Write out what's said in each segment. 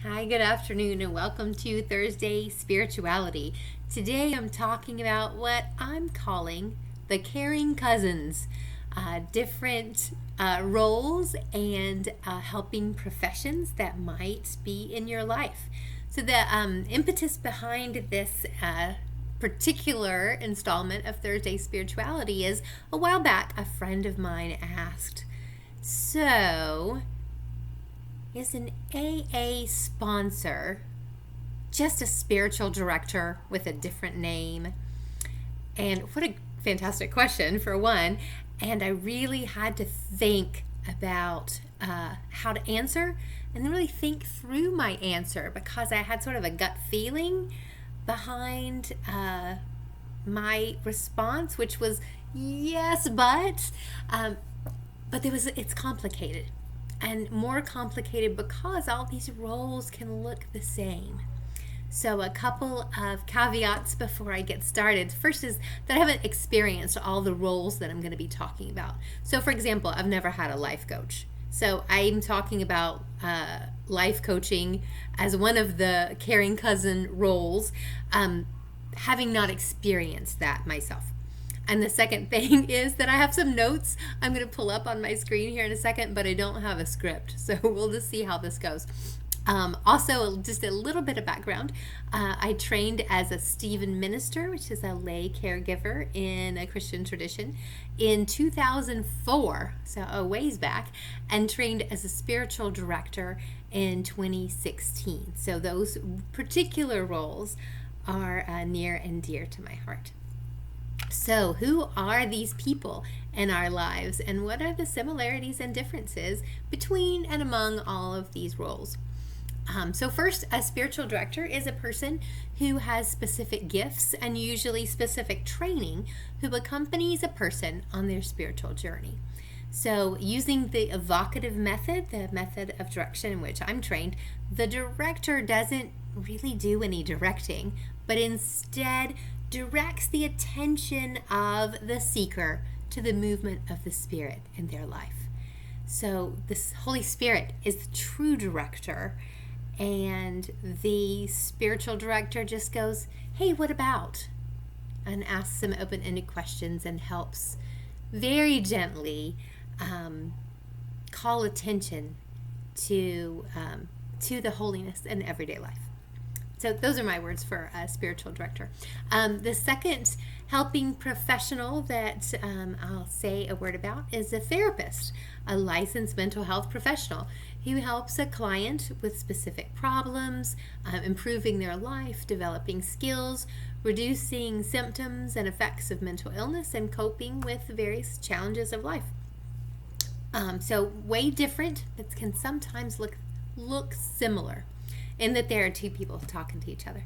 Hi, good afternoon, and welcome to Thursday Spirituality. Today I'm talking about what I'm calling the caring cousins, different roles and helping professions that might be in your life. So, the impetus behind this particular installment of Thursday Spirituality is a while back, a friend of mine asked, So, is an AA sponsor just a spiritual director with a different name? And what a fantastic question, for one. And I really had to think about how to answer and then really think through my answer because I had sort of a gut feeling behind my response, which was yes, but it's complicated and more complicated because all these roles can look the same. So, a couple of caveats before I get started. First is that I haven't experienced all the roles that I'm going to be talking about. So, for example, I've never had a life coach. So, I'm talking about life coaching as one of the caring cousin roles, having not experienced that myself. And the second thing is that I have some notes I'm going to pull up on my screen here in a second, but I don't have a script. So we'll just see how this goes. Also, just a little bit of background. I trained as a Stephen minister, which is a lay caregiver in a Christian tradition, in 2004, so a ways back, and trained as a spiritual director in 2016. So those particular roles are near and dear to my heart. So, who are these people in our lives, and what are the similarities and differences between and among all of these roles? So first, a spiritual director is a person who has specific gifts and usually specific training who accompanies a person on their spiritual journey. So using the evocative method, the method of direction in which I'm trained, the director doesn't really do any directing, but instead directs the attention of the seeker to the movement of the Spirit in their life. So this Holy Spirit is the true director, and the spiritual director just goes, hey, what about? And asks some open-ended questions and helps very gently call attention to the holiness in everyday life. So those are my words for a spiritual director. The second helping professional that I'll say a word about is a therapist, a licensed mental health professional who helps a client with specific problems, improving their life, developing skills, reducing symptoms and effects of mental illness, and coping with the various challenges of life. So way different, but can sometimes look similar in that there are two people talking to each other.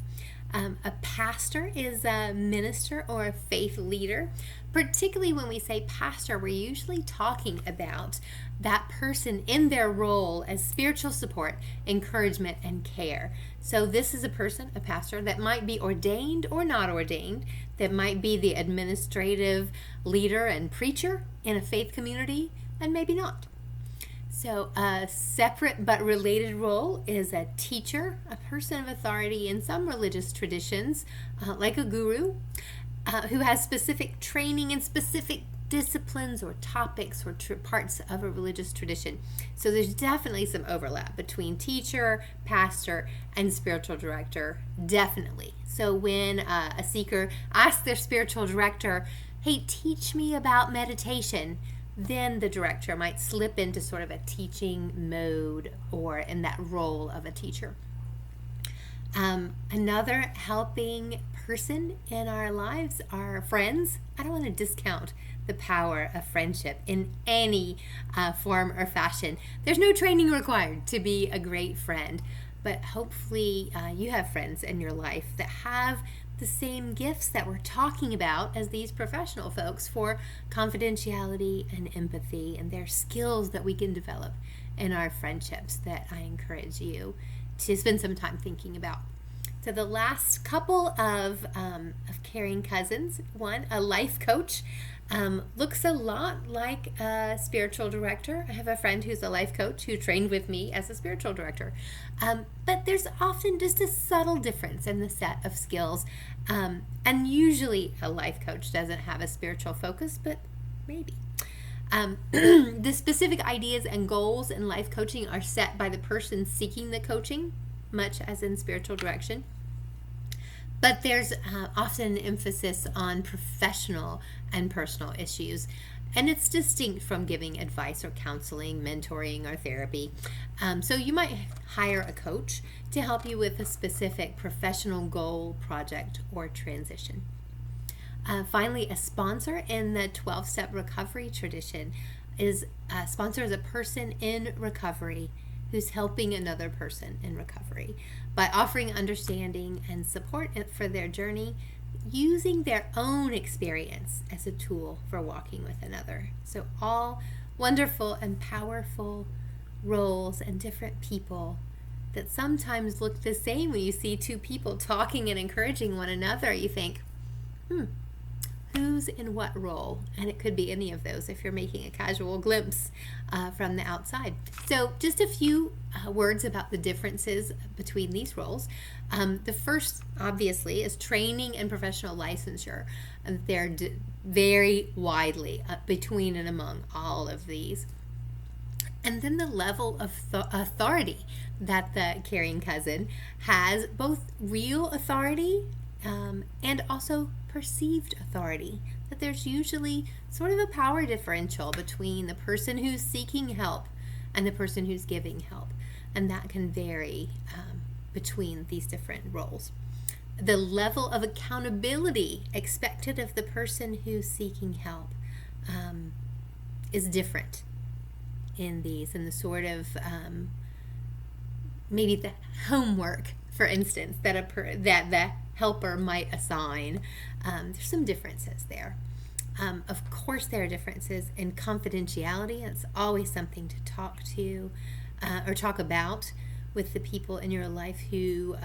A pastor is a minister or a faith leader. Particularly when we say pastor, we're usually talking about that person in their role as spiritual support, encouragement, and care. So this is a person, a pastor, that might be ordained or not ordained, that might be the administrative leader and preacher in a faith community, and maybe not. So a separate but related role is a teacher, a person of authority in some religious traditions, like a guru, who has specific training in specific disciplines or topics or parts of a religious tradition. So there's definitely some overlap between teacher, pastor, and spiritual director, definitely. So when a seeker asks their spiritual director, hey, teach me about meditation, then the director might slip into sort of a teaching mode or in that role of a teacher. Another helping person in our lives are friends. I don't want to discount the power of friendship in any form or fashion. There's no training required to be a great friend, but hopefully you have friends in your life that have the same gifts that we're talking about as these professional folks for confidentiality and empathy, and their skills that we can develop in our friendships that I encourage you to spend some time thinking about. So the last couple of caring cousins, one, a life coach, looks a lot like a spiritual director. I have a friend who's a life coach who trained with me as a spiritual director. But there's often just a subtle difference in the set of skills. And usually a life coach doesn't have a spiritual focus, but maybe. The specific ideas and goals in life coaching are set by the person seeking the coaching, much as in spiritual direction. But there's often an emphasis on professional and personal issues, and it's distinct from giving advice or counseling, mentoring, or therapy. So you might hire a coach to help you with a specific professional goal, project, or transition. Finally, a sponsor in the 12-step recovery tradition is a sponsor is a person in recovery who's helping another person in recovery by offering understanding and support for their journey, using their own experience as a tool for walking with another. So all wonderful and powerful roles and different people that sometimes look the same when you see two people talking and encouraging one another. You think, who's in what role? And it could be any of those if you're making a casual glimpse from the outside. So just a few words about the differences between these roles. The first, obviously, is training and professional licensure. They're very widely between and among all of these. And then the level of authority that the caring cousin has, both real authority and also perceived authority, that there's usually sort of a power differential between the person who's seeking help and the person who's giving help, and that can vary between these different roles. The level of accountability expected of the person who's seeking help is different in these, and the sort of maybe the homework, for instance, that the helper might assign. There's some differences there. Of course, there are differences in confidentiality. It's always something to talk to or talk about with the people in your life who,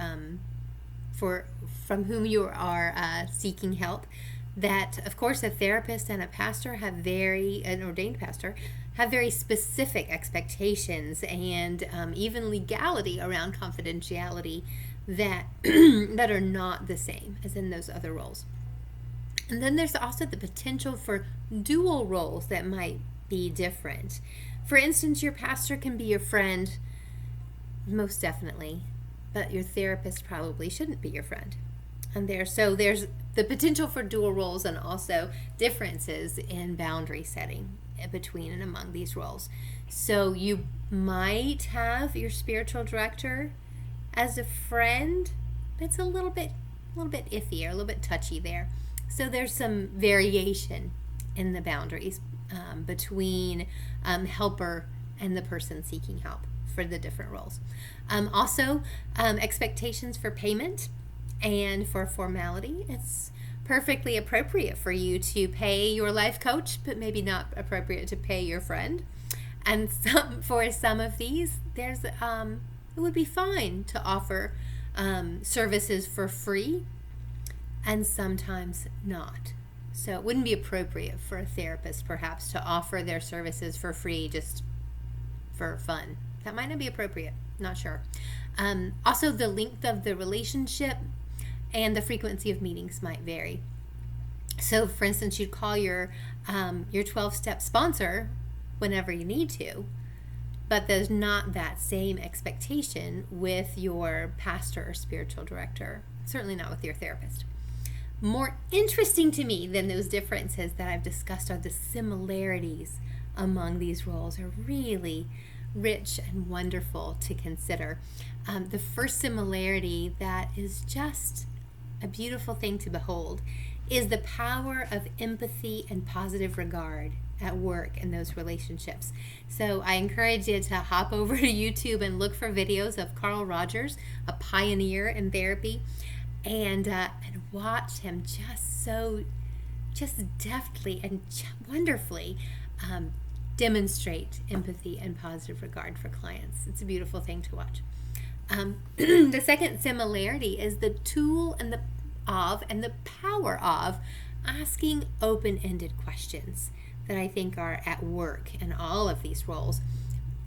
from whom you are seeking help. That, of course, a therapist and a pastor an ordained pastor have very specific expectations and even legality around confidentiality that that are not the same as in those other roles. And then there's also the potential for dual roles that might be different. For instance, your pastor can be your friend, most definitely, but your therapist probably shouldn't be your friend. And there's the potential for dual roles and also differences in boundary setting between and among these roles. So you might have your spiritual director as a friend, but it's a little bit iffy or a little bit touchy there. So there's some variation in the boundaries between helper and the person seeking help for the different roles. Also, expectations for payment and for formality. It's perfectly appropriate for you to pay your life coach, but maybe not appropriate to pay your friend. And for some of these, it would be fine to offer services for free, and sometimes not. So it wouldn't be appropriate for a therapist, perhaps, to offer their services for free just for fun. That might not be appropriate. Not sure. Also, the length of the relationship and the frequency of meetings might vary. So, for instance, you'd call your 12-step sponsor whenever you need to, but there's not that same expectation with your pastor or spiritual director, certainly not with your therapist. More interesting to me than those differences that I've discussed are the similarities among these roles are really rich and wonderful to consider. The first similarity that is just a beautiful thing to behold is the power of empathy and positive regard at work in those relationships. So I encourage you to hop over to YouTube and look for videos of Carl Rogers, a pioneer in therapy, and watch him just deftly and wonderfully demonstrate empathy and positive regard for clients. It's a beautiful thing to watch. The second similarity is the tool and the power of asking open-ended questions that I think are at work in all of these roles.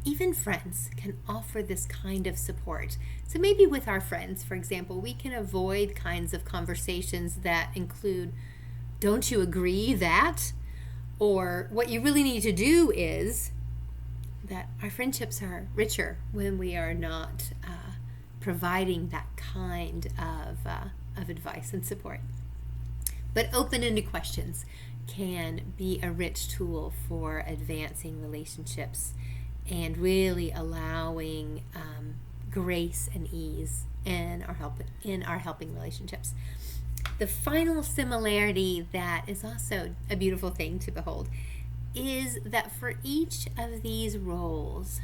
Even friends can offer this kind of support. So maybe with our friends, for example, we can avoid kinds of conversations that include, don't you agree that? Or what you really need to do is, that our friendships are richer when we are not providing that kind of advice and support. But open-ended questions can be a rich tool for advancing relationships and really allowing grace and ease in our helping relationships. The final similarity that is also a beautiful thing to behold is that for each of these roles,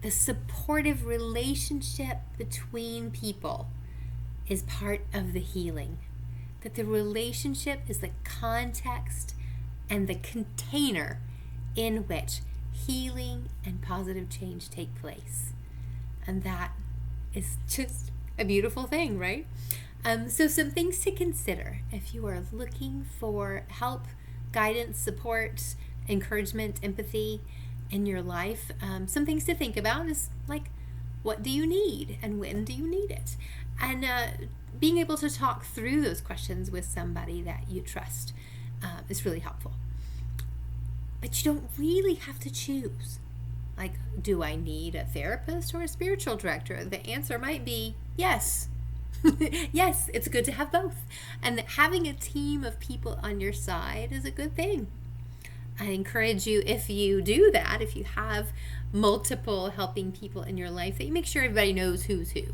the supportive relationship between people is part of the healing. That the relationship is the context and the container in which healing and positive change take place. And that is just a beautiful thing, right? So some things to consider if you are looking for help, guidance, support, encouragement, empathy in your life. Some things to think about is like, what do you need and when do you need it? And being able to talk through those questions with somebody that you trust is really helpful. But you don't really have to choose. Like, do I need a therapist or a spiritual director? The answer might be yes. Yes, it's good to have both. And having a team of people on your side is a good thing. I encourage you, if you do that, if you have multiple helping people in your life, that you make sure everybody knows who's who.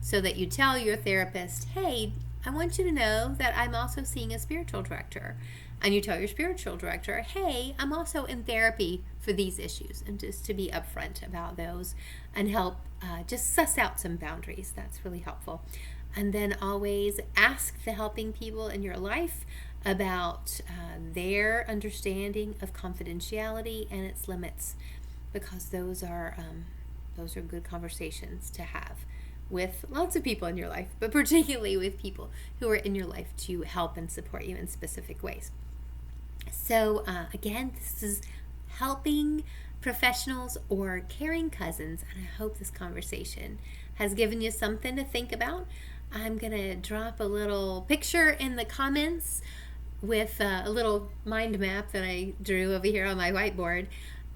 So that you tell your therapist, hey, I want you to know that I'm also seeing a spiritual director. And you tell your spiritual director, hey, I'm also in therapy for these issues. And just to be upfront about those and help just suss out some boundaries. That's really helpful. And then always ask the helping people in your life about their understanding of confidentiality and its limits, because those are good conversations to have with lots of people in your life, but particularly with people who are in your life to help and support you in specific ways. So again, this is helping professionals or caring cousins, and I hope this conversation has given you something to think about. I'm going to drop a little picture in the comments with a little mind map that I drew over here on my whiteboard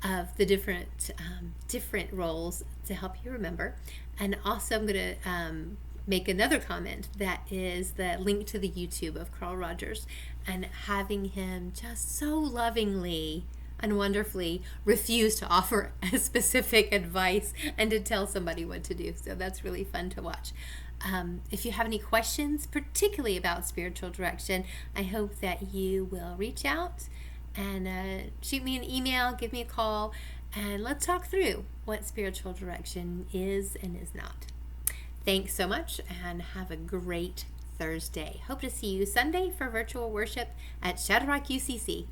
of the different roles to help you remember. And also I'm going to make another comment that is the link to the YouTube of Carl Rogers, and having him just so lovingly and wonderfully refuse to offer a specific advice and to tell somebody what to do. So that's really fun to watch. If you have any questions, particularly about spiritual direction, I hope that you will reach out and shoot me an email, give me a call, and let's talk through what spiritual direction is and is not. Thanks so much, and have a great Thursday. Hope to see you Sunday for virtual worship at Shadow Rock UCC.